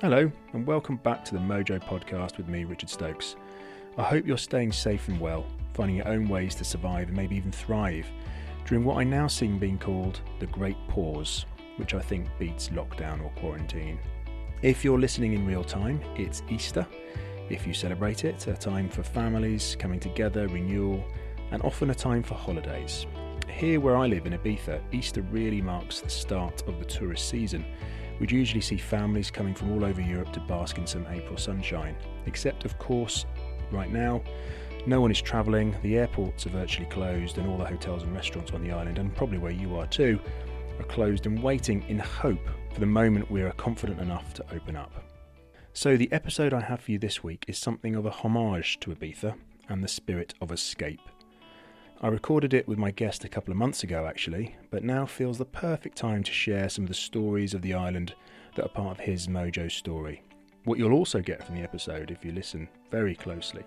Hello, and welcome back to the Mojo Podcast with me, Richard Stokes. I hope you're staying safe and well, finding your own ways to survive and maybe even thrive during what I now seem being called the Great Pause, which I think beats lockdown or quarantine. If you're listening in real time, it's Easter. If you celebrate it, a time for families coming together, renewal, and often a time for holidays. Here where I live in Ibiza, Easter really marks the start of the tourist season. We'd usually see families coming from all over Europe to bask in some April sunshine. Except, of course, right now, no one is travelling, the airports are virtually closed, and all the hotels and restaurants on the island, and probably where you are too, are closed and waiting in hope for the moment we are confident enough to open up. So the episode I have for you this week is something of a homage to Ibiza and the spirit of escape. I recorded it with my guest a couple of months ago actually, but now feels the perfect time to share some of the stories of the island that are part of his Mojo story. What you'll also get from the episode, if you listen very closely,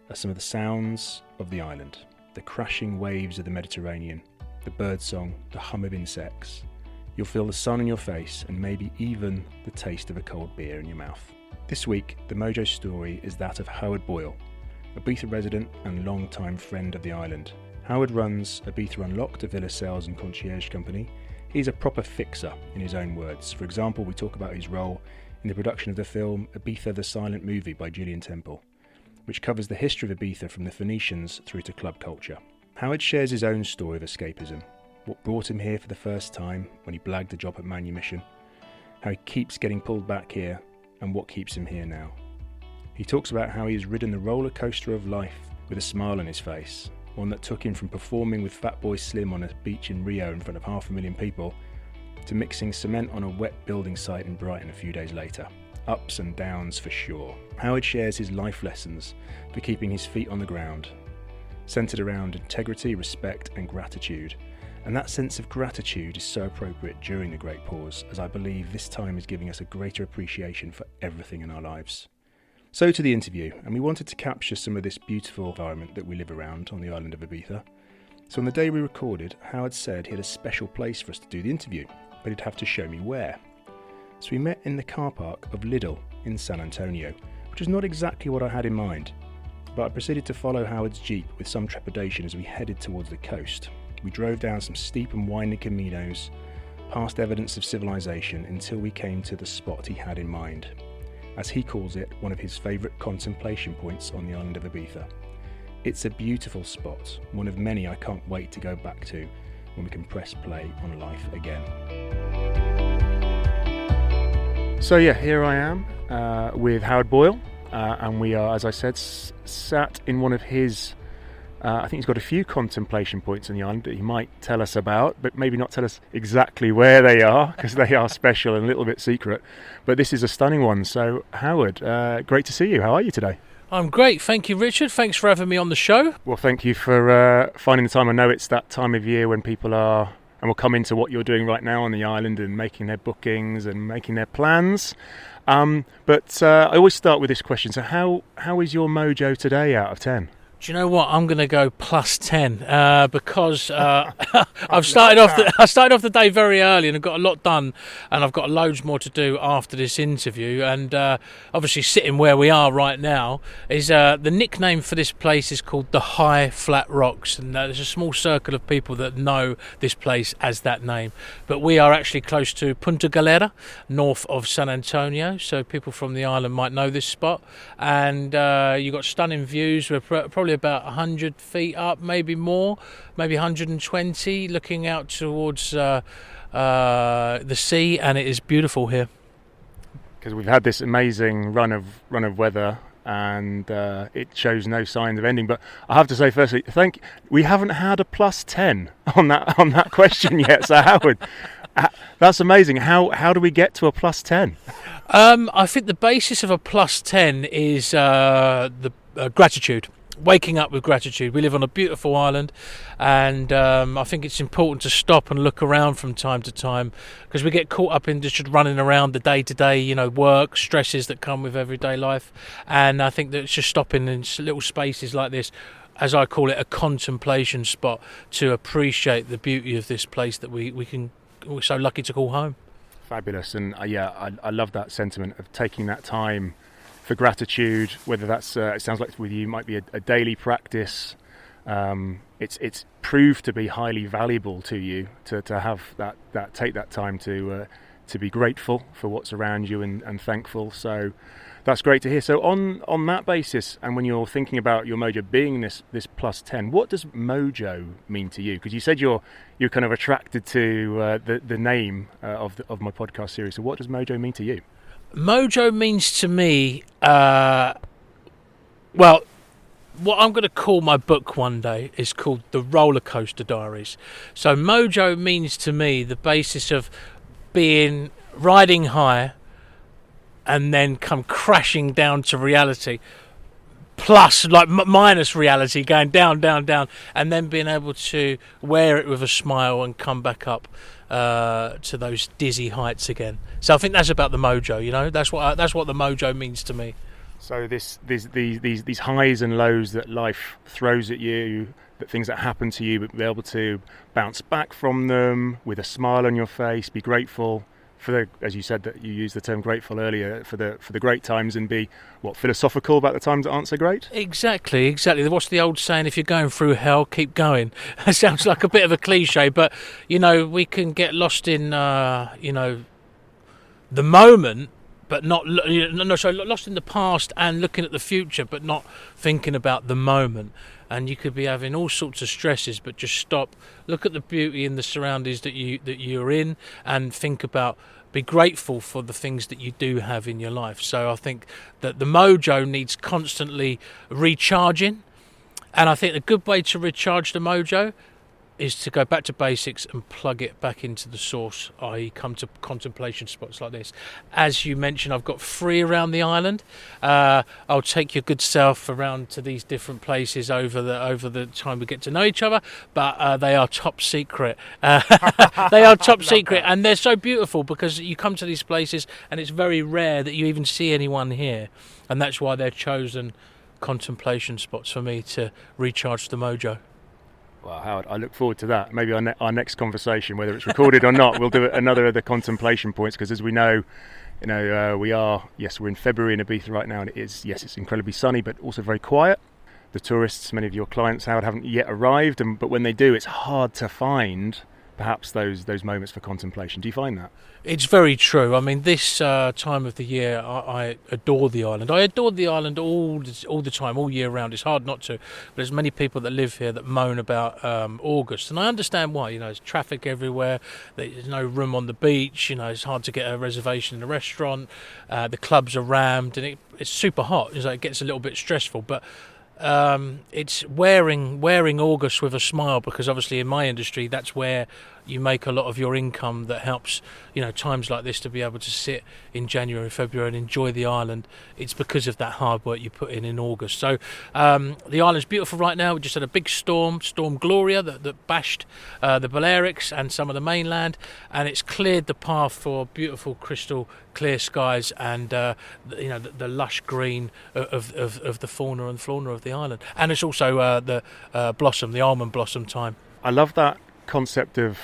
are some of the sounds of the island, the crashing waves of the Mediterranean, the birdsong, the hum of insects. You'll feel the sun on your face and maybe even the taste of a cold beer in your mouth. This week, the Mojo story is that of Howard Boyle, Ibiza resident and long-time friend of the island. Howard runs Ibiza Unlocked, a villa sales and concierge company. He's a proper fixer, in his own words. For example, we talk about his role in the production of the film Ibiza the Silent Movie by Julian Temple, which covers the history of Ibiza from the Phoenicians through to club culture. Howard shares his own story of escapism, what brought him here for the first time when he blagged a job at Manumission, how he keeps getting pulled back here, and what keeps him here now. He talks about how he has ridden the rollercoaster of life with a smile on his face, one that took him from performing with Fatboy Slim on a beach in Rio in front of 500,000 people to mixing cement on a wet building site in Brighton a few days later. Ups and downs for sure. Howard shares his life lessons for keeping his feet on the ground, centred around integrity, respect and gratitude. And that sense of gratitude is so appropriate during the Great Pause, as I believe this time is giving us a greater appreciation for everything in our lives. So to the interview, and we wanted to capture some of this beautiful environment that we live around on the island of Ibiza. So on the day we recorded, Howard said he had a special place for us to do the interview, but he'd have to show me where. So we met in the car park of Lidl in San Antonio, which is not exactly what I had in mind, but I proceeded to follow Howard's Jeep with some trepidation as we headed towards the coast. We drove down some steep and winding caminos, past evidence of civilization, until we came to the spot he had in mind. As he calls it, one of his favourite contemplation points on the island of Ibiza. It's a beautiful spot, one of many I can't wait to go back to when we can press play on life again. So yeah, here I am with Howard Boyle, and we are, as I said, sat in one of his, I think he's got a few contemplation points on the island that he might tell us about, but maybe not tell us exactly where they are, because they are special and a little bit secret. But this is a stunning one. So Howard, great to see you. How are you today? I'm great. Thank you, Richard. Thanks for having me on the show. Well, thank you for finding the time. I know it's that time of year when people are, and we'll come into what you're doing right now on the island and making their bookings and making their plans. But I always start with this question. So how is your mojo today out of 10? Do you know what? I'm going to go plus 10 because I started off the day very early and I've got a lot done, and I've got loads more to do after this interview. And obviously, sitting where we are right now is the nickname for this place is called the High Flat Rocks, and there's a small circle of people that know this place as that name. But we are actually close to Punta Galera, north of San Antonio, so people from the island might know this spot. And you've got stunning views. We're probably about 100 feet up, maybe more, maybe 120, looking out towards the sea, and it is beautiful here. Because we've had this amazing run of weather, and it shows no signs of ending. But I have to say, firstly, we haven't had a plus 10 on that question yet. So Howard, that's amazing. How do we get to a plus 10? I think the basis of a plus 10 is the gratitude. Waking up with gratitude. We live on a beautiful island, and I think it's important to stop and look around from time to time, because we get caught up in just running around the day-to-day, work, stresses that come with everyday life. And I think that it's just stopping in little spaces like this, as I call it, a contemplation spot, to appreciate the beauty of this place that we're so lucky to call home. Fabulous. And I love that sentiment of taking that time for gratitude, whether that's, it sounds like with you, might be a daily practice. It's proved to be highly valuable to you to have that take that time to be grateful for what's around you and thankful. So that's great to hear. So on that basis, and when you're thinking about your Mojo being this plus 10, what does Mojo mean to you? Because you said you're kind of attracted to the name of my podcast series. So what does Mojo mean to you? Mojo means to me, what I'm going to call my book one day is called The Rollercoaster Diaries. So Mojo means to me the basis of riding high and then come crashing down to reality, plus like minus reality, going down, and then being able to wear it with a smile and come back up to those dizzy heights again. So I think that's about the Mojo. You know, that's what the Mojo means to me. So these highs and lows that life throws at you, that things that happen to you, but be able to bounce back from them with a smile on your face, be grateful for as you said that you used the term grateful earlier, for the great times, and be philosophical about the times that aren't so great. Exactly. What's the old saying? If you're going through hell, keep going. That sounds like a bit of a cliche, but we can get lost in the moment, but lost in the past and looking at the future, but not thinking about the moment. And you could be having all sorts of stresses, but just stop, look at the beauty in the surroundings that you're in, and be grateful for the things that you do have in your life. So I think that the Mojo needs constantly recharging, and I think a good way to recharge the Mojo is to go back to basics and plug it back into the source, i.e. come to contemplation spots like this. As you mentioned, I've got 3 around the island. I'll take your good self around to these different places over the time we get to know each other, but they are top secret. They are top secret, and they're so beautiful because you come to these places and it's very rare that you even see anyone here, and that's why they're chosen contemplation spots for me to recharge the Mojo. Well, Howard, I look forward to that. Maybe our next conversation, whether it's recorded or not, we'll do another of the contemplation points, because as we know, we're in February in Ibiza right now, and it's incredibly sunny, but also very quiet. The tourists, many of your clients, Howard, haven't yet arrived, but when they do, it's hard to find perhaps those moments for contemplation. Do you find that? It's very true. I mean, this time of the year, I adore the island. I adore the island all the time, all year round. It's hard not to. But there's many people that live here that moan about August, and I understand why. There's traffic everywhere. There's no room on the beach. It's hard to get a reservation in a restaurant. The clubs are rammed, and it's super hot. It gets a little bit stressful, but it's wearing August with a smile, because obviously in my industry that's where you make a lot of your income that helps times like this to be able to sit in January and February and enjoy the island. It's because of that hard work you put in August. So the island's beautiful right now. We just had a big Storm Gloria that bashed the Balearics and some of the mainland, and it's cleared the path for beautiful crystal clear skies and the lush green of the fauna and flora of the island. And it's also the almond blossom time. I love that concept of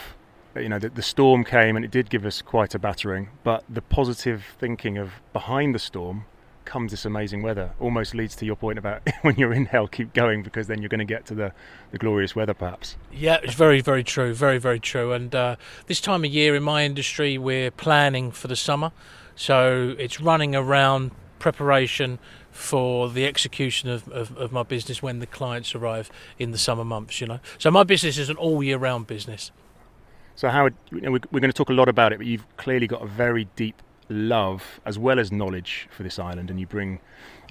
the storm came and it did give us quite a battering, but the positive thinking of behind the storm comes this amazing weather. Almost leads to your point about when you're in hell, keep going, because then you're going to get to the glorious weather perhaps. Yeah, it's very, very true. Very, very true. And this time of year in my industry, we're planning for the summer, so it's running around preparation for the execution of my business when the clients arrive in the summer months. So my business is an all year round business. So Howard, we're going to talk a lot about it, but you've clearly got a very deep love as well as knowledge for this island, and you bring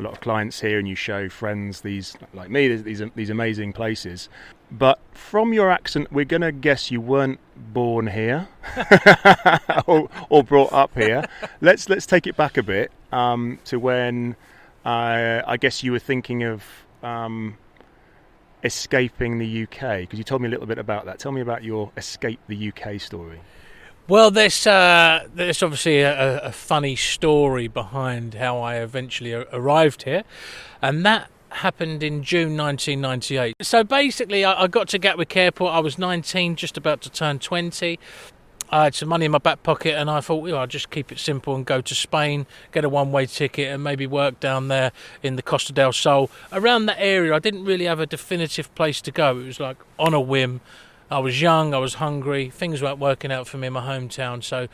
a lot of clients here and you show friends these amazing places. But from your accent, we're going to guess you weren't born here or brought up here. Let's take it back a bit to when I guess you were thinking of escaping the UK, because you told me a little bit about that. Tell me about your escape the UK story. Well, there's obviously a funny story behind how I eventually arrived here, and that happened in June 1998. So basically, I got to Gatwick Airport. I was 19, just about to turn 20. I had some money in my back pocket, and I thought, I'll just keep it simple and go to Spain, get a one-way ticket, and maybe work down there in the Costa del Sol. Around that area, I didn't really have a definitive place to go. It was like on a whim. I was young, I was hungry, things weren't working out for me in my hometown, so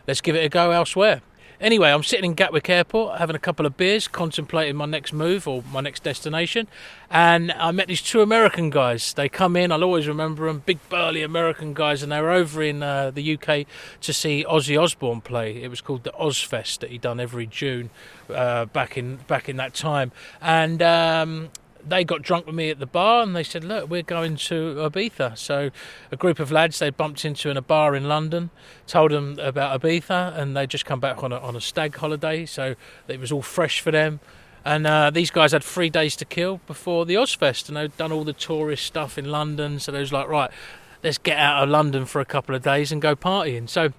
let's give it a go elsewhere. Anyway, I'm sitting in Gatwick Airport, having a couple of beers, contemplating my next move or my next destination, and I met these two American guys. They come in, I'll always remember them, big burly American guys, and they were over in the UK to see Ozzy Osbourne play. It was called the Ozfest that he'd done every June back in that time, and they got drunk with me at the bar, and they said, look, we're going to Ibiza. So a group of lads they bumped into in a bar in London, told them about Ibiza, and they just come back on a stag holiday, so it was all fresh for them. And these guys had 3 days to kill before the Ozfest, and they'd done all the tourist stuff in London, so they was like, right, let's get out of London for a couple of days and go partying. So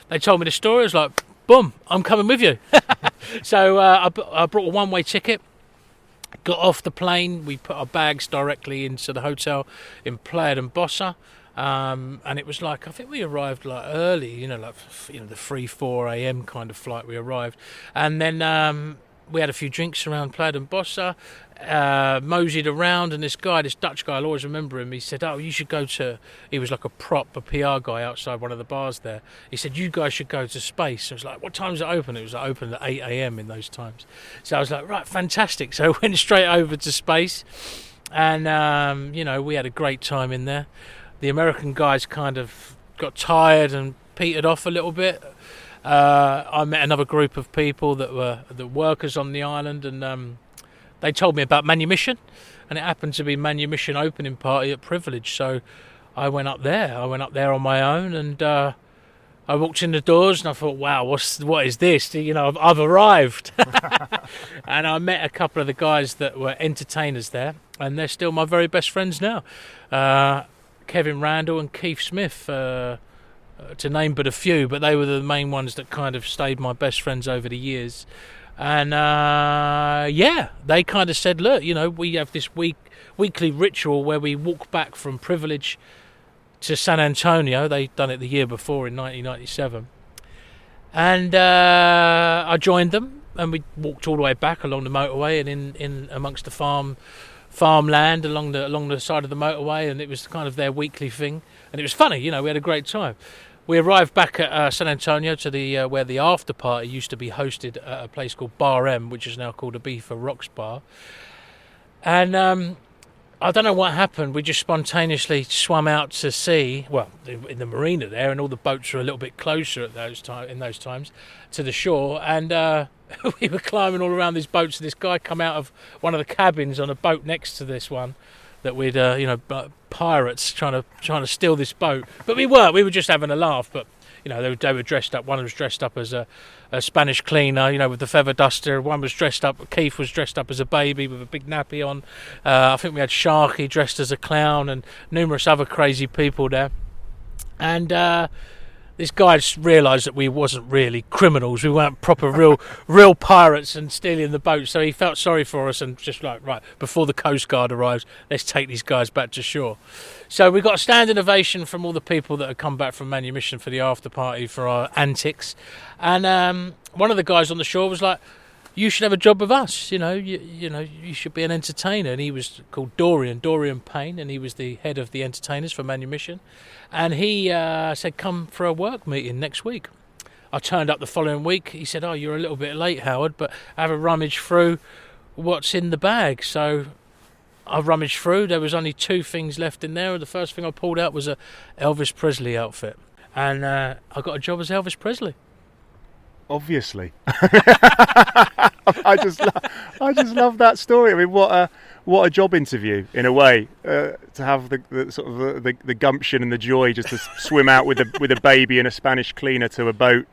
they told me the story. I was like, boom, I'm coming with you. So I brought a one-way ticket. Got off the plane, we put our bags directly into the hotel in Playa de Bossa, and it was like, I think we arrived like early, the 3-4 a.m. kind of flight we arrived, and then we had a few drinks around Playa de Bossa, moseyed around, and this Dutch guy, I'll always remember him, he said, you should go to, he was like a PR guy outside one of the bars there, he said, you guys should go to Space. I was like, what time is it open? It was like open at 8 a.m. in those times. So I was like, right, fantastic. So I went straight over to Space, and we had a great time in there. The American guys kind of got tired and petered off a little bit. I met another group of people that were the workers on the island, and they told me about Manumission, and it happened to be Manumission opening party at Privilege. So I went up there on my own, and I walked in the doors, and I thought, wow, what is this? I've arrived. And I met a couple of the guys that were entertainers there, and they're still my very best friends now. Kevin Randall and Keith Smith, to name but a few, but they were the main ones that kind of stayed my best friends over the years. And they kind of said, look, we have this weekly ritual where we walk back from Privilege to San Antonio. They'd done it the year before in 1997. And I joined them, and we walked all the way back along the motorway and in amongst the farmland along the side of the motorway, and it was kind of their weekly thing. And it was funny, we had a great time. We arrived back at San Antonio to the where the after party used to be hosted at a place called Bar M, which is now called Ibiza Rocks Bar. And I don't know what happened. We just spontaneously swam out to sea, well, in the marina there, and all the boats were a little bit closer at in those times to the shore. And we were climbing all around these boats, and this guy come out of one of the cabins on a boat next to this one that we'd, pirates trying to steal this boat. But we were just having a laugh. But they were dressed up. One was dressed up as a Spanish cleaner, with the feather duster. One was dressed up. Keith was dressed up as a baby with a big nappy on. I think we had Sharky dressed as a clown, and numerous other crazy people there. And this guy realised that we wasn't really criminals. We weren't proper real pirates and stealing the boat. So he felt sorry for us and just like, right, before the Coast Guard arrives, let's take these guys back to shore. So we got a standing ovation from all the people that had come back from Manumission for the after party for our antics. And one of the guys on the shore was like, you should have a job with us, you should be an entertainer. And he was called Dorian Payne, and he was the head of the entertainers for Manumission. And he said, come for a work meeting next week. I turned up the following week. He said, you're a little bit late, Howard, but have a rummage through what's in the bag. So I rummaged through. There was only 2 things left in there. The first thing I pulled out was a Elvis Presley outfit. And I got a job as Elvis Presley. Obviously. I just love that story. I mean, what a job interview in a way, to have the sort of the gumption and the joy just to swim out with a baby and a Spanish cleaner to a boat,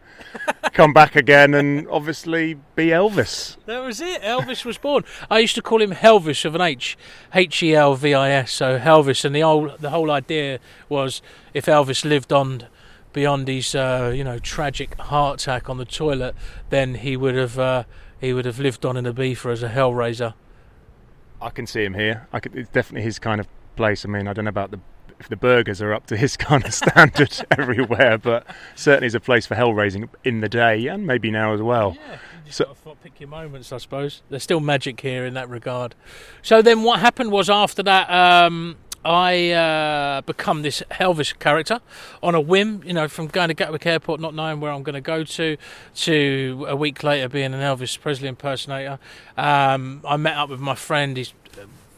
come back again, and obviously be Elvis. That was it. Elvis was born. I used to call him Helvis with an H, Helvis. So Helvis, and the whole idea was if Elvis lived on beyond his tragic heart attack on the toilet, then he would have lived on in Ibiza as a hellraiser. I can see him here. It's definitely his kind of place. I mean, I don't know about if the burgers are up to his kind of standard everywhere, but certainly is a place for hell raising in the day and maybe now as well. Yeah, you just got to pick your moments, I suppose. There's still magic here in that regard. So then what happened was after that, I become this Elvis character on a whim, from going to Gatwick Airport, not knowing where I'm going to go to a week later being an Elvis Presley impersonator. I met up with my friend,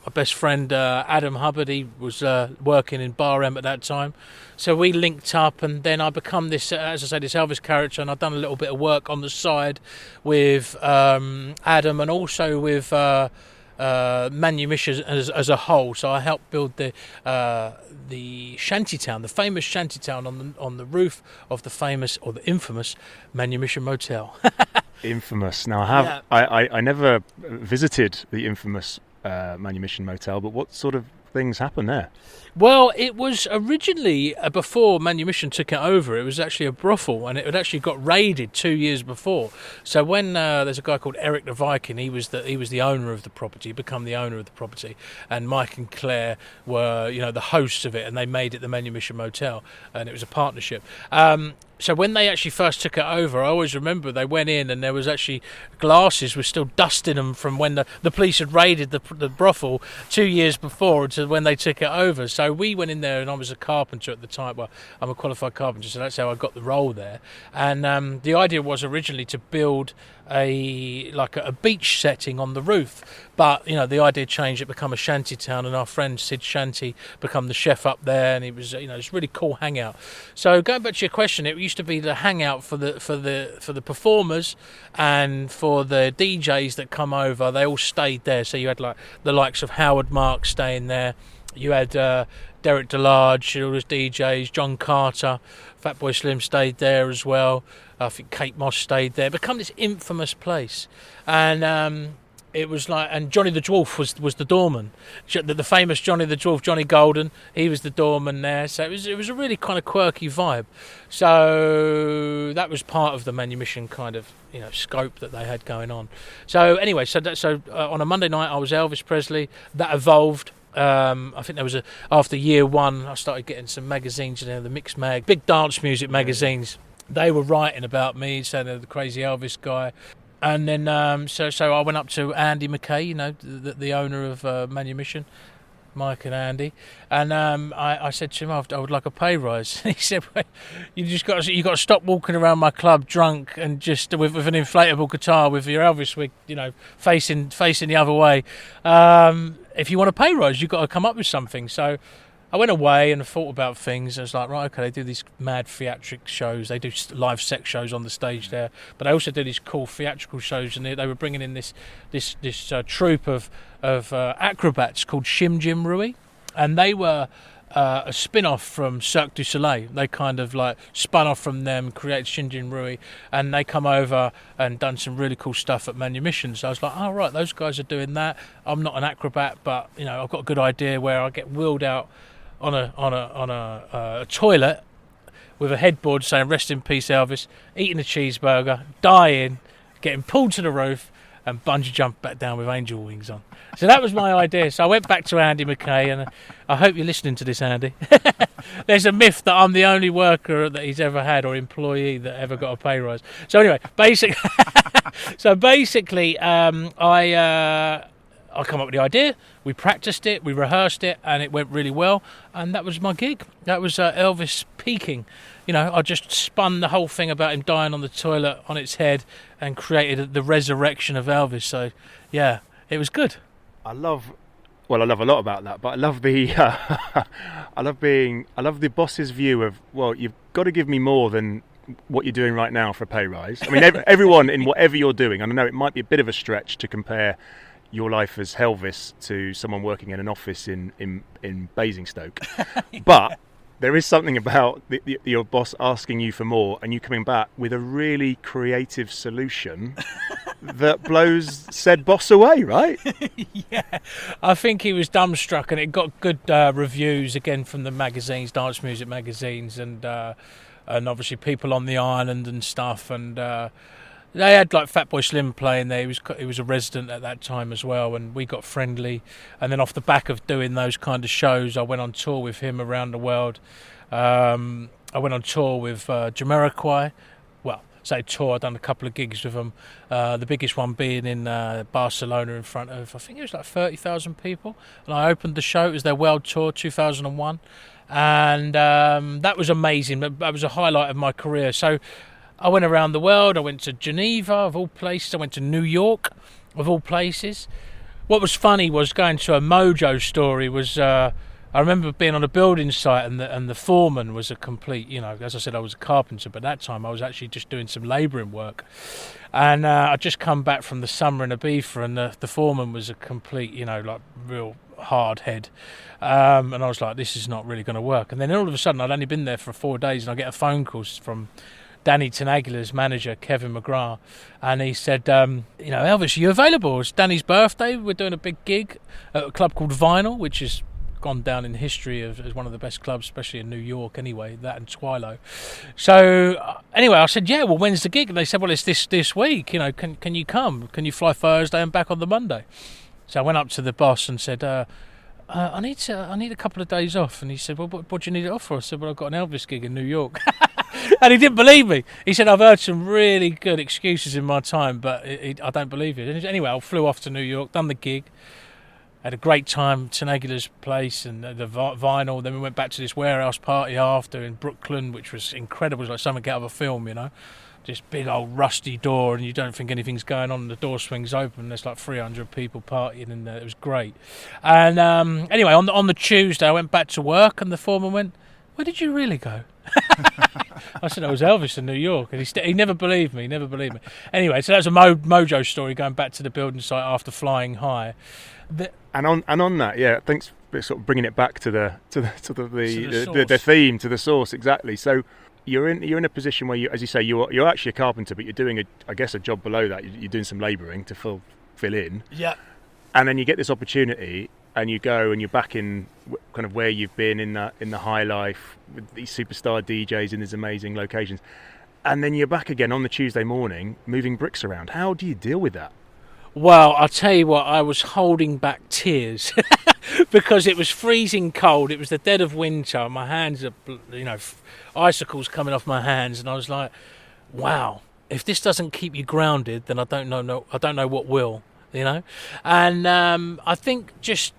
my best friend Adam Hubbard. He was working in Bar M at that time, so we linked up, and then I become this, as I say, this Elvis character, and I've done a little bit of work on the side with Adam and also with Manumission as a whole. So I helped build the shantytown, the famous shantytown on the roof of the famous or the infamous Manumission Motel. Infamous. Now I never visited the infamous Manumission Motel, but what sort of things happened there? Well, it was originally, before Manumission took it over, it was actually a brothel, and it had actually got raided 2 years before. So when there's a guy called Eric the Viking, he was the owner of the property, become the owner of the property, and Mike and Claire were the hosts of it, and they made it the Manumission Motel, and it was a partnership. So when they actually first took it over, I always remember they went in and there was actually glasses were still dust in them from when the police had raided the brothel 2 years before to when they took it over. So we went in there, and I was a carpenter at the time. Well, I'm a qualified carpenter, so that's how I got the role there. And the idea was originally to build a beach setting on the roof, but the idea changed. It became a shanty town, and our friend Sid Shanty become the chef up there, and it was it's a really cool hangout. So going back to your question, it used to be the hangout for the performers and for the DJs that come over. They all stayed there, so you had like the likes of Howard Marks staying there. You had Derek DeLarge, all his DJs, John Carter, Fatboy Slim stayed there as well. I think Kate Moss stayed there. It became this infamous place, and it was like, and Johnny the Dwarf was the doorman, the famous Johnny the Dwarf, Johnny Golden. He was the doorman there, so it was a really kind of quirky vibe. So that was part of the Manumission kind of scope that they had going on. So anyway, so on a Monday night I was Elvis Presley. That evolved. I think there was after year one, I started getting some magazines, the Mix Mag, big dance music magazines. They were writing about me, saying they're the crazy Elvis guy. And then, so I went up to Andy McKay, the owner of Manumission, Mike and Andy, and I said to him, I would like a pay rise. He said, well, you got to stop walking around my club drunk and just with an inflatable guitar with your Elvis wig, facing the other way. If you want a pay rise, you've got to come up with something. So I went away and thought about things. I was like, right, okay, they do these mad theatric shows. They do live sex shows on the stage there, but they also do these cool theatrical shows. And they were bringing in this troupe of acrobats called Shim Jim Rui, and they were a spin-off from Cirque du Soleil. They kind of like spun off from them, created Shim Jim Rui, and they come over and done some really cool stuff at Manumission. So I was like, oh right, those guys are doing that. I'm not an acrobat, but I've got a good idea where I get wheeled out on a toilet with a headboard saying "Rest in peace, Elvis," eating a cheeseburger, dying, getting pulled to the roof, and bungee jump back down with angel wings on. So that was my idea. So I went back to Andy McKay, and I hope you're listening to this, Andy. There's a myth that I'm the only worker that he's ever had or employee that ever got a pay rise. So anyway, basically, I come up with the idea, we practiced it, we rehearsed it, and it went really well, and that was my gig. That was Elvis peaking. I just spun the whole thing about him dying on the toilet on its head and created the resurrection of Elvis. So, yeah, it was good. I love a lot about that, but I love the I love the boss's view of, well, you've got to give me more than what you're doing right now for a pay rise. I mean, everyone in whatever you're doing, and I know it might be a bit of a stretch to compare your life as Elvis to someone working in an office in Basingstoke, yeah. But there is something about your boss asking you for more and you coming back with a really creative solution that blows said boss away, right? Yeah, I think he was dumbstruck, and it got good reviews again from the magazines, dance music magazines, and obviously people on the island and stuff, and They had like Fatboy Slim playing there. He was a resident at that time as well, and we got friendly. And then off the back of doing those kind of shows, I went on tour with him around the world. I went on tour with Jamiroquai. Well, say tour, I've done a couple of gigs with them. The biggest one being in Barcelona in front of, I think it was like 30,000 people. And I opened the show. It was their world tour, 2001. And that was amazing. That was a highlight of my career. So I went around the world. I went to Geneva, of all places. I went to New York, of all places. What was funny was going to a Mojo story was... I remember being on a building site and the foreman was a complete, as I said, I was a carpenter, but that time I was actually just doing some labouring work. And I'd just come back from the summer in Ibiza, and the foreman was a complete, like real hard head. And I was like, this is not really going to work. And then all of a sudden, I'd only been there for 4 days, and I get a phone call from Danny Tenagula's manager, Kevin McGrath, and he said, Elvis, are you available? It's Danny's birthday. We're doing a big gig at a club called Vinyl, which is gone down in history as one of the best clubs, especially in New York anyway, that and Twilo. So anyway, I said, yeah, well, when's the gig? And they said, well, it's this week, can you come? Can you fly Thursday and back on the Monday? So I went up to the boss and said, I need a couple of days off. And he said, well, what do you need it off for? I said, well, I've got an Elvis gig in New York. And he didn't believe me. He said, I've heard some really good excuses in my time, but I don't believe you. Anyway, I flew off to New York, done the gig. Had a great time, Tenagula's place and the Vinyl. Then we went back to this warehouse party after in Brooklyn, which was incredible. It was like something out of a film, Just big old rusty door, and you don't think anything's going on. The door swings open. There's like 300 people partying in there. It was great. And anyway, on the Tuesday, I went back to work, and the foreman went, "Where did you really go?" I said, I was Elvis in New York, and he never believed me. Anyway, so that's a Mojo story, going back to the building site after flying high. And on that, yeah, thanks for sort of bringing it back to the theme, to the source, exactly. So you're in a position where you, as you say, you're actually a carpenter, but you're doing a job below that. You're doing some labouring to fill in. Yeah. And then you get this opportunity, and you go and you're back in kind of where you've been in the high life with these superstar DJs in these amazing locations, and then you're back again on the Tuesday morning moving bricks around. How do you deal with that? Well, I'll tell you what, I was holding back tears because it was freezing cold. It was the dead of winter. My hands are, icicles coming off my hands, and I was like, wow, if this doesn't keep you grounded, then I don't know what will, And I think just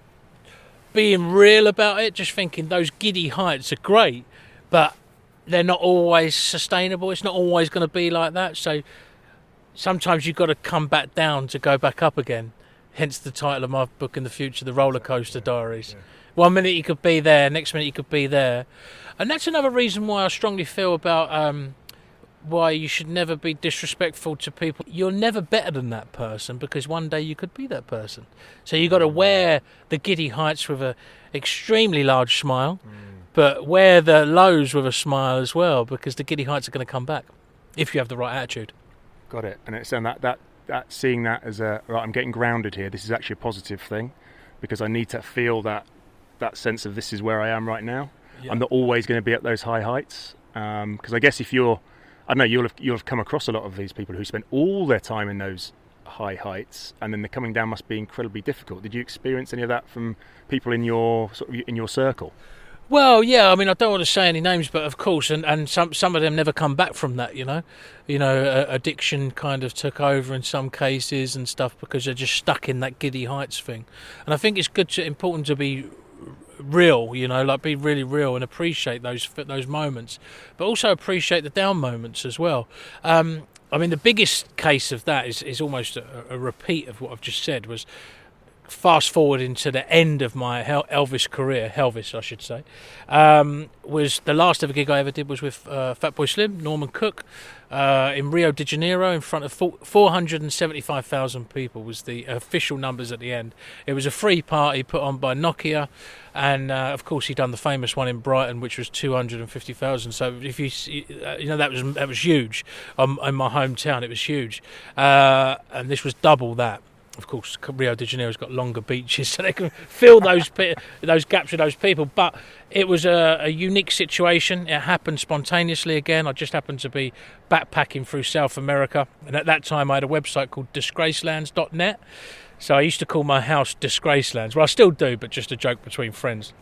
being real about it, just thinking those giddy heights are great, but they're not always sustainable. It's not always going to be like that. So sometimes you've got to come back down to go back up again. Hence the title of my book in the future, The Rollercoaster Diaries. Yeah. 1 minute you could be there, next minute you could be there. And that's another reason why I strongly feel about why you should never be disrespectful to people. You're never better than that person, because one day you could be that person. So you've got to wear the giddy heights with an extremely large smile, but wear the lows with a smile as well, because the giddy heights are going to come back if you have the right attitude. Got it. And it's that seeing that as right, I'm getting grounded here. This is actually a positive thing, because I need to feel that sense of this is where I am right now. Yeah. I'm not always going to be at those high heights, because I guess if you'll have come across a lot of these people who spend all their time in those high heights, and then the coming down must be incredibly difficult. Did you experience any of that from people in your circle? Well, yeah, I mean, I don't want to say any names, but of course, and some of them never come back from that, addiction kind of took over in some cases and stuff, because they're just stuck in that giddy heights thing. And I think it's important to be real, be really real and appreciate those moments, but also appreciate the down moments as well. I mean, the biggest case of that is almost a repeat of what I've just said. Was fast forward into the end of my Elvis career, I should say, was the last ever gig I ever did was with Fatboy Slim, Norman Cook, in Rio de Janeiro, in front of 475,000 people was the official numbers at the end. It was a free party put on by Nokia, and of course he'd done the famous one in Brighton, which was 250,000. So if you see, that was huge. In my hometown, it was huge, and this was double that. of course, Rio de Janeiro's got longer beaches, so they can fill those gaps with those people. But it was a unique situation. It happened spontaneously again. I just happened to be backpacking through South America, and at that time I had a website called disgracelands.net. So I used to call my house Disgracelands. Well, I still do, but just a joke between friends.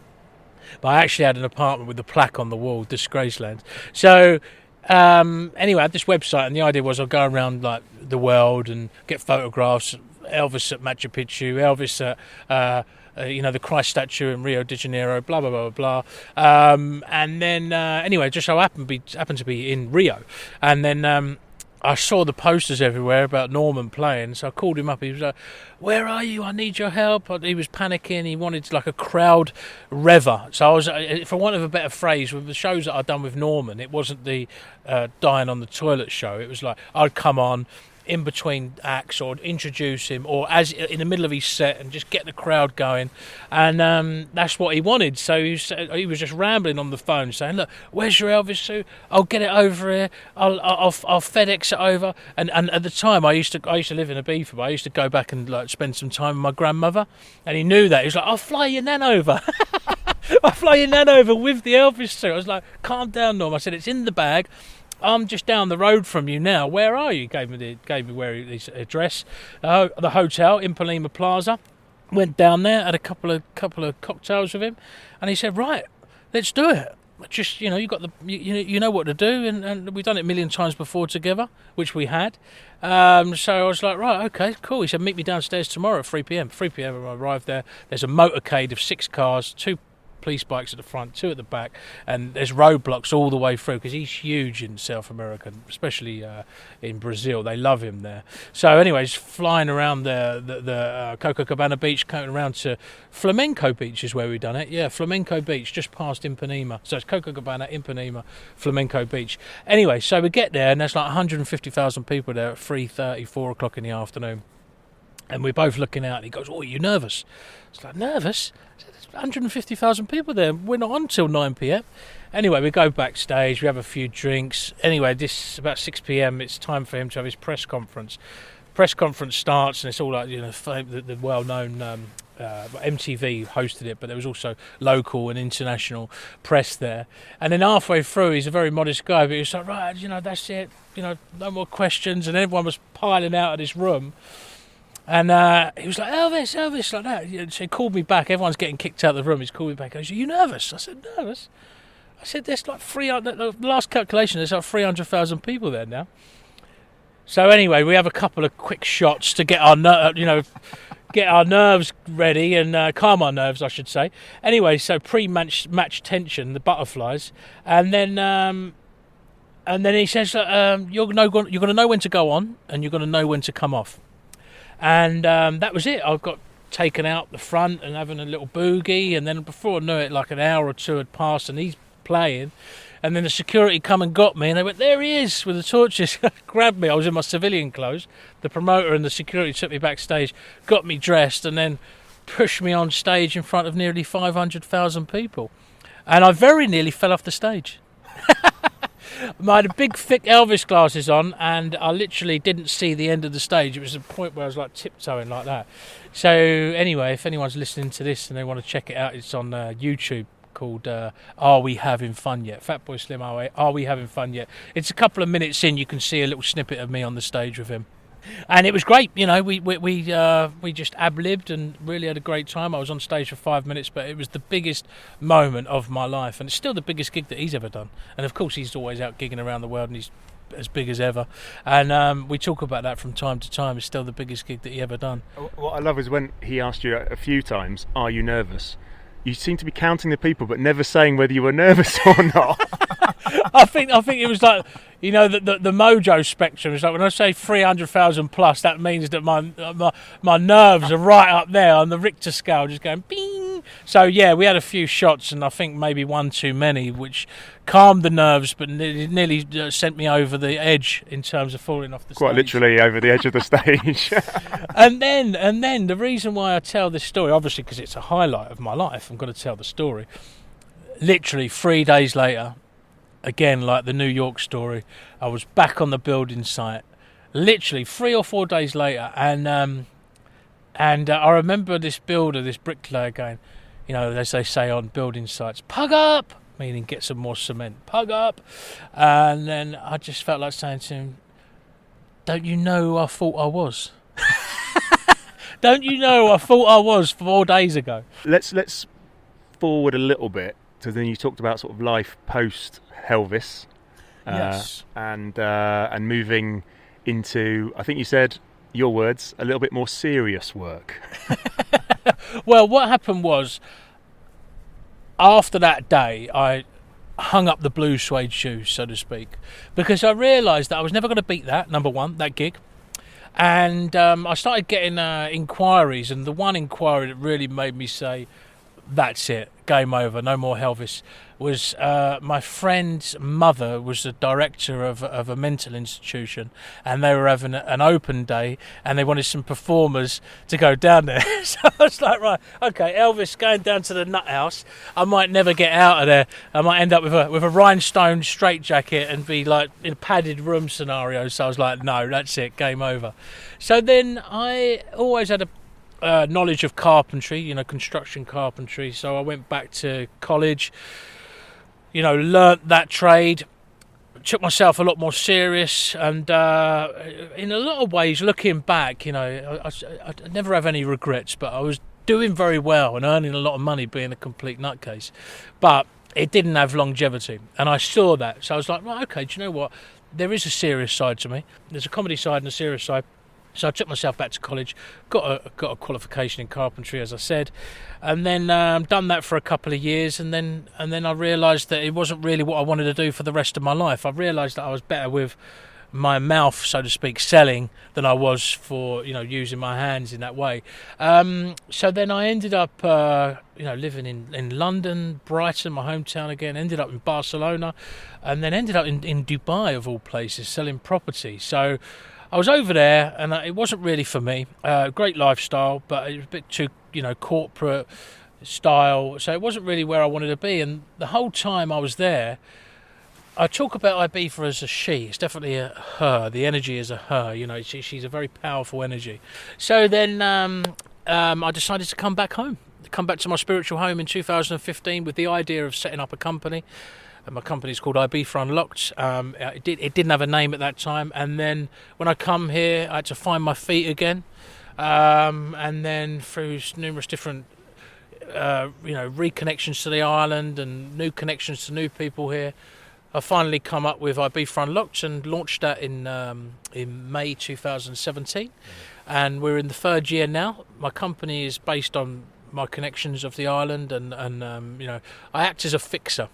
But I actually had an apartment with a plaque on the wall, Disgracelands. So anyway, I had this website, and the idea was I'd go around like the world and get photographs. Elvis at Machu Picchu, Elvis at the Christ statue in Rio de Janeiro, blah blah blah blah. And then anyway, just so happened to be in Rio, and then I saw the posters everywhere about Norman playing, so I called him up. He was like, "Where are you? I need your help." He was panicking. He wanted like a crowd rever. So I was, for want of a better phrase, with the shows that I'd done with Norman, it wasn't the dying on the toilet show. It was like I'd come on in between acts or introduce him or as in the middle of his set and just get the crowd going, and that's what he wanted. So he was just rambling on the phone saying, "Look, where's your Elvis suit? I'll get it over here. I'll FedEx it over." And at the time I used to live in Ibiza, but I used to go back and like spend some time with my grandmother, and he knew that. He was like, "I'll fly your nan over." I'll fly your nan over with the Elvis suit. I was like, "Calm down, Norm." I said, "It's in the bag. I'm just down the road from you now. Where are you?" Gave me his address, the hotel in Palima Plaza. Went down there, had a couple of cocktails with him, and he said, "Right, let's do it. Just you got you know what to do, and we've done it a million times before together, which we had." So I was like, "Right, okay, cool." He said, "Meet me downstairs tomorrow at 3 p.m. 3 p.m. I arrived there. There's a motorcade of 6 cars, 2 police bikes at the front, 2 at the back, and there's roadblocks all the way through because he's huge in South America, especially in Brazil. They love him there. So anyways, flying around the Copacabana beach, coming around to Flamenco Beach is where we've done it. Yeah, Flamenco Beach, just past Ipanema. So it's Copacabana, Ipanema, Flamenco Beach. Anyway, so we get there and there's like 150,000 people there at 3:30, 4 o'clock in the afternoon. And we're both looking out and he goes, "Oh, are you nervous?" It's like, "Nervous?" 150,000 people there. We're not on till 9 p.m. Anyway, we go backstage, we have a few drinks. Anyway, this about 6 p.m. it's time for him to have his press conference. Press conference starts and it's all like the well-known MTV hosted it, but there was also local and international press there. And then halfway through, he's a very modest guy, but he was like, "Right, that's it. No more questions." And everyone was piling out of this room. And he was like, Elvis, like that. So he called me back. Everyone's getting kicked out of the room. He's called me back. He goes, "Are you nervous?" I said, "Nervous?" I said, "There's like 300, the last calculation, there's like 300,000 people there now." So anyway, we have a couple of quick shots to get our nerves ready and calm our nerves, I should say. Anyway, so pre-match tension, the butterflies. And then he says, you're going to know when to go on and you're going to know when to come off. And that was it. I got taken out the front and having a little boogie, and then before I knew it, like an hour or two had passed and he's playing, and then the security come and got me and they went, "There he is," with the torches. Grabbed me. I was in my civilian clothes. The promoter and the security took me backstage, got me dressed, and then pushed me on stage in front of nearly 500,000 people, and I very nearly fell off the stage. I had big thick Elvis glasses on and I literally didn't see the end of the stage. It was a point where I was like tiptoeing like that. So anyway, if anyone's listening to this and they want to check it out, it's on YouTube called Are We Having Fun Yet? Fatboy Slim, Are We Having Fun Yet? It's a couple of minutes in, you can see a little snippet of me on the stage with him. And it was great, we just ab-libbed and really had a great time. I was on stage for 5 minutes, but it was the biggest moment of my life, and it's still the biggest gig that he's ever done. And of course, he's always out gigging around the world, and he's as big as ever. And we talk about that from time to time. It's still the biggest gig that he ever done. What I love is when he asked you a few times, "Are you nervous?" You seem to be counting the people, but never saying whether you were nervous or not. I think it was like, the Mojo spectrum. It's like when I say 300,000 plus, that means that my nerves are right up there on the Richter scale, just going bing. So yeah, we had a few shots, and I think maybe one too many, which calmed the nerves, but nearly sent me over the edge in terms of falling off the stage. Quite literally over the edge of the stage. And then the reason why I tell this story, obviously because it's a highlight of my life, I'm going to tell the story. Literally 3 days later, again, like the New York story, I was back on the building site, literally 3 or 4 days later, and And I remember this builder, this bricklayer going, as they say on building sites, pug up, meaning get some more cement, pug up. And then I just felt like saying to him, don't you know who I thought I was? Don't you know I thought I was 4 days ago? Let's forward a little bit. So then you talked about sort of life post Helvis, Yes, and moving into, I think you said, your words, a little bit more serious work. Well, what happened was, after that day, I hung up the blue suede shoes, so to speak, because I realised that I was never going to beat that, number one, that gig. And I started getting inquiries, and the one inquiry that really made me say, that's it, game over, no more Helvis, was my friend's mother was the director of a mental institution, and they were having an open day, and they wanted some performers to go down there. So I was like, right, okay, Elvis going down to the nut house, I might never get out of there. I might end up with a rhinestone straitjacket and be like in a padded room scenario. So I was like, no, that's it, game over. So then I always had a knowledge of carpentry, construction carpentry. So I went back to college, learnt that trade, took myself a lot more serious, and in a lot of ways, looking back, I never have any regrets, but I was doing very well and earning a lot of money being a complete nutcase, but it didn't have longevity, and I saw that. So I was like, right, okay, do you know what? There is a serious side to me. There's a comedy side and a serious side. So I took myself back to college, got a qualification in carpentry, as I said, and then done that for a couple of years, and then I realised that it wasn't really what I wanted to do for the rest of my life. I realised that I was better with my mouth, so to speak, selling, than I was for using my hands in that way. So then I ended up living in London, Brighton, my hometown again. Ended up in Barcelona, and then ended up in Dubai, of all places, selling property. So I was over there, and it wasn't really for me. Great lifestyle, but it was a bit too, corporate style. So it wasn't really where I wanted to be. And the whole time I was there, I talk about Ibiza as a she. It's definitely a her. The energy is a her. She's a very powerful energy. So then I decided to come back home, come back to my spiritual home in 2015 with the idea of setting up a company. My company's called Ibiza Unlocked. It didn't have a name at that time, and then when I come here, I had to find my feet again, and then through numerous different, reconnections to the island and new connections to new people here, I finally come up with Ibiza Unlocked and launched that in May 2017, and we're in the third year now. My company is based on my connections of the island, and I act as a fixer.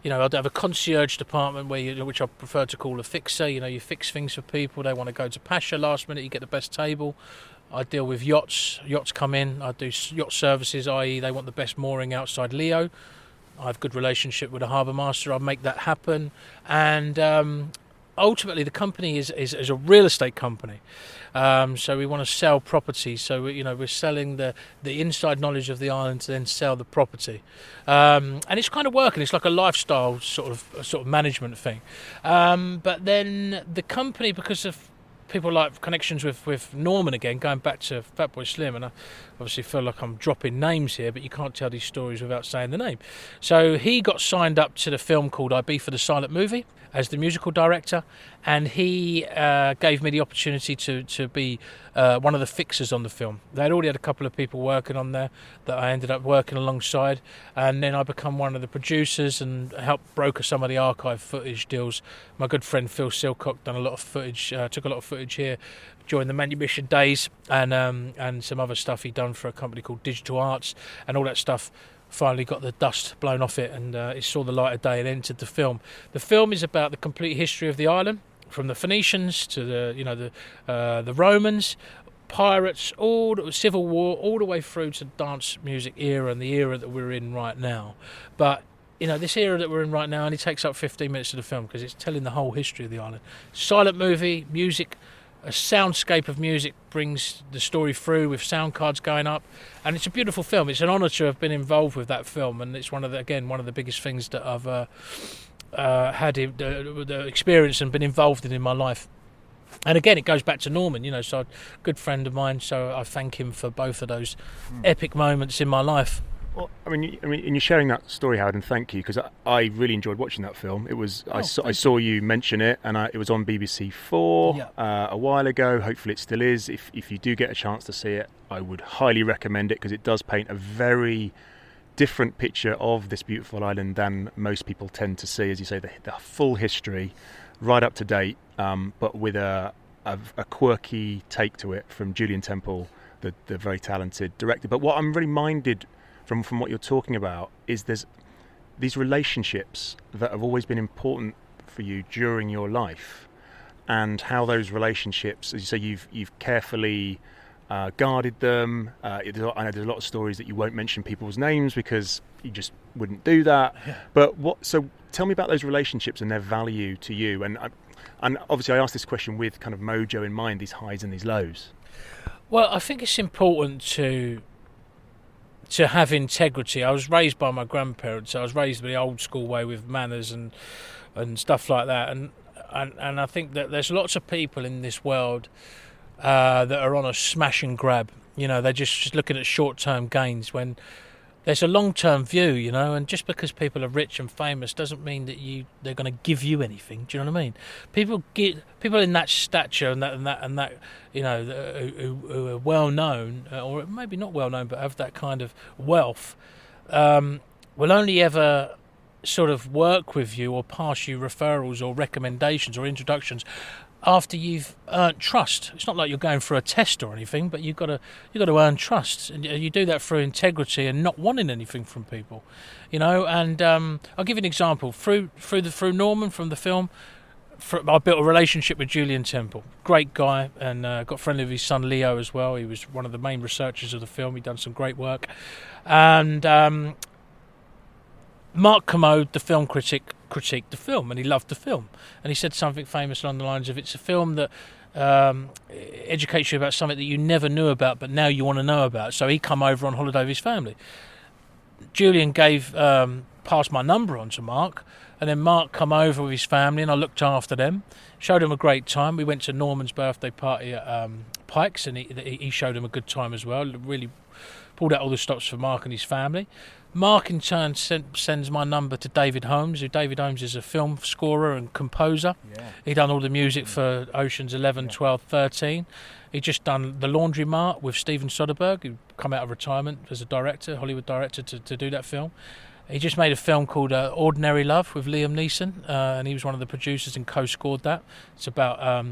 I'd have a concierge department which I prefer to call a fixer. You fix things for people. They want to go to Pasha last minute, you get the best table. I deal with yachts. Yachts come in. I do yacht services, i.e. they want the best mooring outside Leo. I have a good relationship with the harbour master. I make that happen. And ultimately, the company is a real estate company. So we want to sell property. So we're selling the inside knowledge of the island to then sell the property, and it's kind of working. It's like a lifestyle sort of management thing. But then the company, because of people like connections with Norman again, going back to Fatboy Slim, and I obviously feel like I'm dropping names here, but you can't tell these stories without saying the name. So he got signed up to the film called Ibiza the Silent Movie as the musical director, and he gave me the opportunity to be one of the fixers on the film. They'd already had a couple of people working on there that I ended up working alongside, and then I become one of the producers and helped broker some of the archive footage deals. My good friend Phil Silcock done a lot of footage, took a lot of footage here during the Manumission days, and some other stuff he'd done for a company called Digital Arts, and all that stuff finally got the dust blown off it, and it saw the light of day and entered the film. The film is about the complete history of the island, from the Phoenicians to the Romans, pirates, all the Civil War, all the way through to the dance music era and the era that we're in right now. But this era that we're in right now only takes up 15 minutes of the film because it's telling the whole history of the island. Silent movie, music, a soundscape of music brings the story through with sound cards going up, and it's a beautiful film. It's an honour to have been involved with that film, and it's one of the biggest things that I've had the experience and been involved in my life. And again, it goes back to Norman, so a good friend of mine, so I thank him for both of those epic moments in my life. Well, and you're sharing that story, Howard, and thank you, because I really enjoyed watching that film. It was I saw you mention it, and it was on BBC 4 a while ago. Hopefully it still is. If you do get a chance to see it, I would highly recommend it, because it does paint a very different picture of this beautiful island than most people tend to see. As you say, the full history, right up to date, but with a quirky take to it from Julian Temple, the very talented director. But what I'm really minded from what you're talking about is there's these relationships that have always been important for you during your life, and how those relationships, as you say, you've carefully guarded them. I know there's a lot of stories that you won't mention people's names because you just wouldn't do that. Yeah. But so tell me about those relationships and their value to you. And obviously I asked this question with kind of Mojo in mind, these highs and these lows. Well, I think it's important to have integrity. I was raised by my grandparents. I was raised the old school way with manners and stuff like that. And I think that there's lots of people in this world that are on a smash and grab. They're just looking at short-term gains when there's a long-term view, and just because people are rich and famous doesn't mean that they're going to give you anything. Do you know what I mean? People in that stature and that who are well known, or maybe not well known, but have that kind of wealth, will only ever sort of work with you or pass you referrals or recommendations or introductions after you've earned trust. It's not like you're going for a test or anything, but you've got to earn trust, and you do that through integrity and not wanting anything from people, And I'll give you an example. Through Norman from the film, I built a relationship with Julian Temple. Great guy, and got friendly with his son Leo as well. He was one of the main researchers of the film. He'd done some great work, and Mark Commode, the film critic, critiqued the film, and he loved the film, and he said something famous along the lines of, it's a film that educates you about something that you never knew about but now you want to know about. So he come over on holiday with his family. Julian passed my number on to Mark, and then Mark come over with his family, and I looked after them, showed him a great time. We went to Norman's birthday party at Pike's, and he showed him a good time as well. Really pulled out all the stops for Mark and his family. Mark in turn sends my number to David Holmes, who David Holmes is a film scorer and composer. Yeah. He done all the music for Ocean's 11, 12, 13. He just done The Laundromat with Steven Soderbergh, who come out of retirement as a director, Hollywood director, to do that film. He just made a film called Ordinary Love with Liam Neeson, and he was one of the producers and co-scored that. It's about, a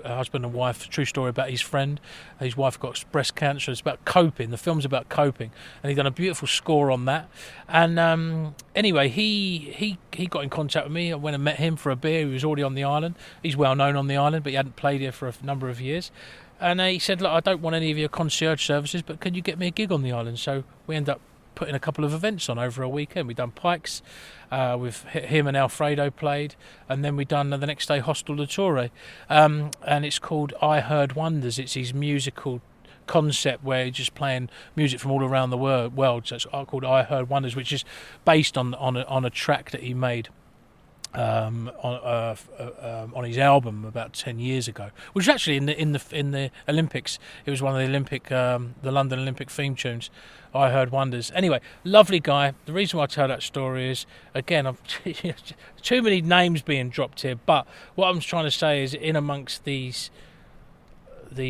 husband and wife, true story about his friend. His wife got breast cancer. It's about coping. The film's about coping, and he done a beautiful score on that. And anyway, he got in contact with me. I went and met him for a beer. He was already on the island. He's well known on the island, but he hadn't played here for a number of years. And he said, look, I don't want any of your concierge services, but can you get me a gig on the island? So we end up putting a couple of events on over a weekend. We done Pikes with him and Alfredo played, and then we done the next day Hostel de Torre, and it's called I Heard Wonders. It's his musical concept where he's just playing music from all around the world. So it's called I Heard Wonders, which is based on a track that he made on his album about 10 years ago, which was actually in the Olympics. It was one of the London Olympic theme tunes. I Heard Wonders. Anyway, lovely guy. The reason why I tell that story is, again, I'm too many names being dropped here, but what I'm trying to say is, in amongst these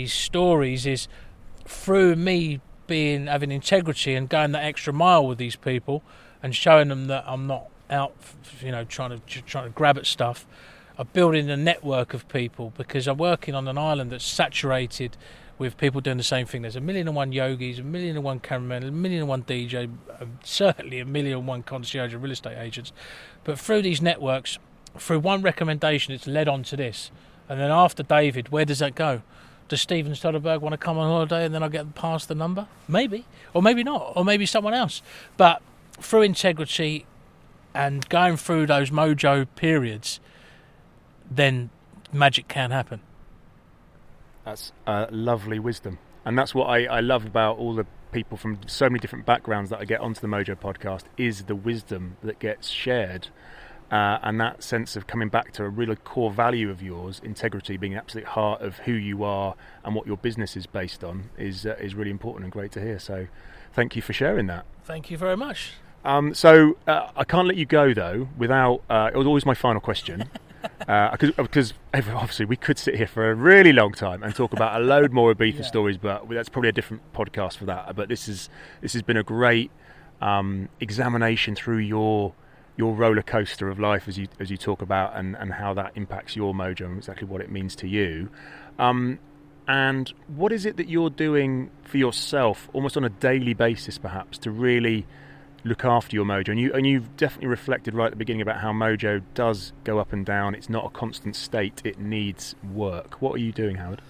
stories, is through me having integrity and going that extra mile with these people and showing them that I'm not out, trying to grab at stuff. I'm building a network of people, because I'm working on an island that's saturated with people doing the same thing. There's 1,000,001 yogis, 1,000,001 cameramen, 1,000,001 DJ, certainly 1,000,001 concierge and real estate agents. But through these networks, through one recommendation, it's led on to this. And then after David, where does that go? Does Steven Soderbergh want to come on holiday and then I get past the number? Maybe. Or maybe not. Or maybe someone else. But through integrity and going through those Mojo periods, then magic can happen. That's lovely wisdom. And that's what I love about all the people from so many different backgrounds that I get onto the Mojo podcast, is the wisdom that gets shared. and that sense of coming back to a really core value of yours, integrity being the absolute heart of who you are and what your business is based on, is really important and great to hear. So thank you for sharing that. Thank you very much. So I can't let you go though without, it was always my final question, because obviously we could sit here for a really long time and talk about a load more Ibiza stories, but that's probably a different podcast for that. But this has been a great examination through your roller coaster of life as you talk about, and how that impacts your mojo and exactly what it means to you. And what is it that you're doing for yourself almost on a daily basis perhaps to really look after your mojo? And you've definitely reflected right at the beginning about how mojo does go up and down. It's not a constant state, it needs work. What are you doing, Howard?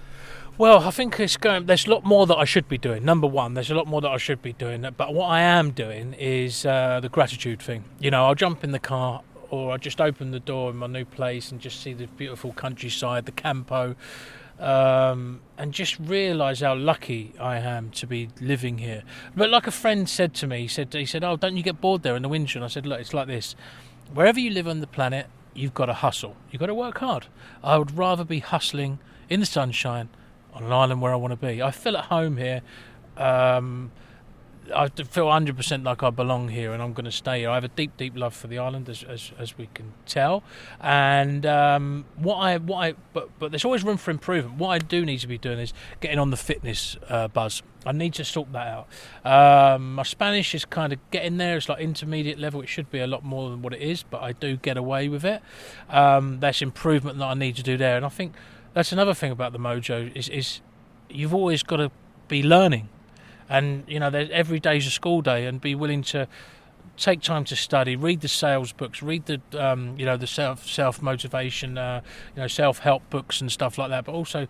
Well, I think there's a lot more that I should be doing. Number one, there's a lot more that I should be doing. But what I am doing is the gratitude thing. I'll jump in the car, or I just open the door in my new place and just see the beautiful countryside, the campo, and just realise how lucky I am to be living here. But like a friend said to me, he said, "Oh, don't you get bored there in the winter?" And I said, "Look, it's like this. Wherever you live on the planet, you've got to hustle. You've got to work hard. I would rather be hustling in the sunshine on an island where I want to be. I feel at home here. I feel 100% like I belong here, and I'm going to stay here. I have a deep, deep love for the island, as we can tell. And but there's always room for improvement. What I do need to be doing is getting on the fitness buzz. I need to sort that out. My Spanish is kind of getting there. It's like intermediate level. It should be a lot more than what it is, but I do get away with it. There's improvement that I need to do there, and I think that's another thing about the mojo is you've always got to be learning. And every day's a school day, and be willing to take time to study, read the sales books, read the the self motivation, self help books and stuff like that. But also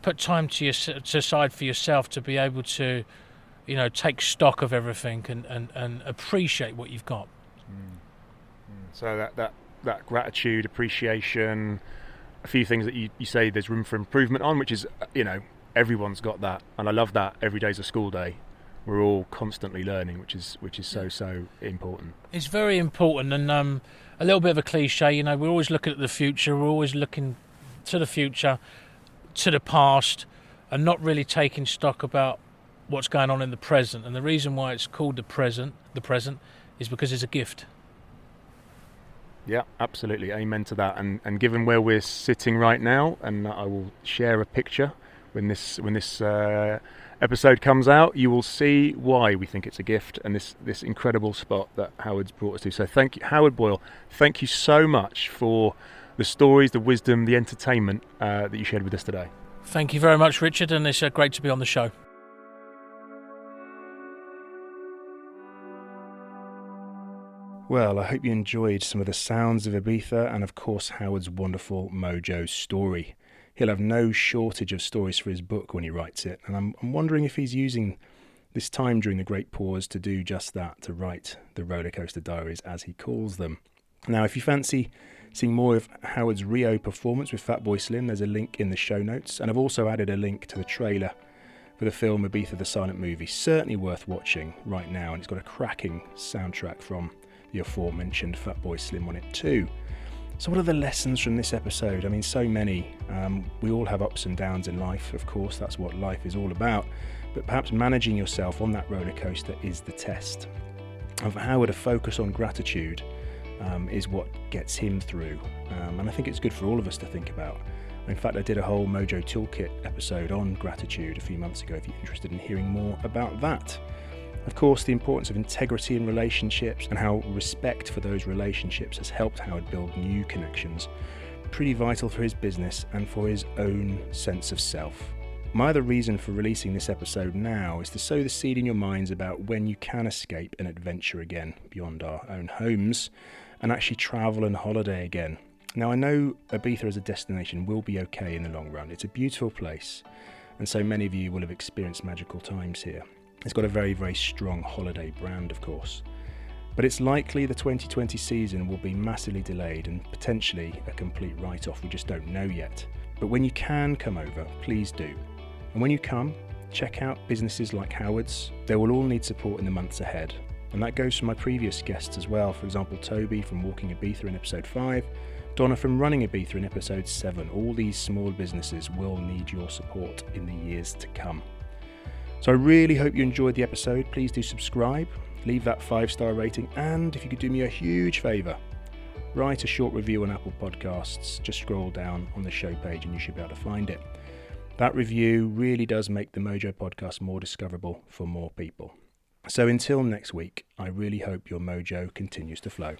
put time to aside for yourself to be able to, take stock of everything and appreciate what you've got. So that gratitude, appreciation, a few things that you say there's room for improvement on, which is everyone's got that, and I love that. Every day's a school day. We're all constantly learning, which is so important. It's very important, and a little bit of a cliche. We're always looking at the future. We're always looking to the future, to the past, and not really taking stock about what's going on in the present. And the reason why it's called the present, is because it's a gift. Yeah, absolutely. Amen to that. And given where we're sitting right now, and I will share a picture when this episode comes out, you will see why we think it's a gift, and this incredible spot that Howard's brought us to. So thank you, Howard Boyle. Thank you so much for the stories, the wisdom, the entertainment that you shared with us today. Thank you very much, Richard, and it's great to be on the show. Well, I hope you enjoyed some of the sounds of Ibiza and, of course, Howard's wonderful mojo story. He'll have no shortage of stories for his book when he writes it, and I'm wondering if he's using this time during the Great Pause to do just that, to write the Rollercoaster Diaries, as he calls them. Now, if you fancy seeing more of Howard's Rio performance with Fatboy Slim, there's a link in the show notes, and I've also added a link to the trailer for the film Ibiza the Silent Movie. Certainly worth watching right now, and it's got a cracking soundtrack from the aforementioned Fatboy Slim on it too. So what are the lessons from this episode? I mean, so many. We all have ups and downs in life, of course, that's what life is all about. But perhaps managing yourself on that roller coaster is the test. And for Howard, a focus on gratitude is what gets him through. And I think it's good for all of us to think about. In fact, I did a whole Mojo Toolkit episode on gratitude a few months ago if you're interested in hearing more about that. Of course, the importance of integrity in relationships and how respect for those relationships has helped Howard build new connections. Pretty vital for his business and for his own sense of self. My other reason for releasing this episode now is to sow the seed in your minds about when you can escape and adventure again beyond our own homes and actually travel and holiday again. Now, I know Ibiza as a destination will be okay in the long run. It's a beautiful place, and so many of you will have experienced magical times here. It's got a very, very strong holiday brand, of course. But it's likely the 2020 season will be massively delayed and potentially a complete write-off. We just don't know yet. But when you can come over, please do. And when you come, check out businesses like Howard's. They will all need support in the months ahead. And that goes for my previous guests as well. For example, Toby from Walking Ibiza in episode 5, Donna from Running Ibiza in episode 7. All these small businesses will need your support in the years to come. So I really hope you enjoyed the episode. Please do subscribe, leave that 5-star rating, and if you could do me a huge favour, write a short review on Apple Podcasts. Just scroll down on the show page and you should be able to find it. That review really does make the Mojo Podcast more discoverable for more people. So until next week, I really hope your mojo continues to flow.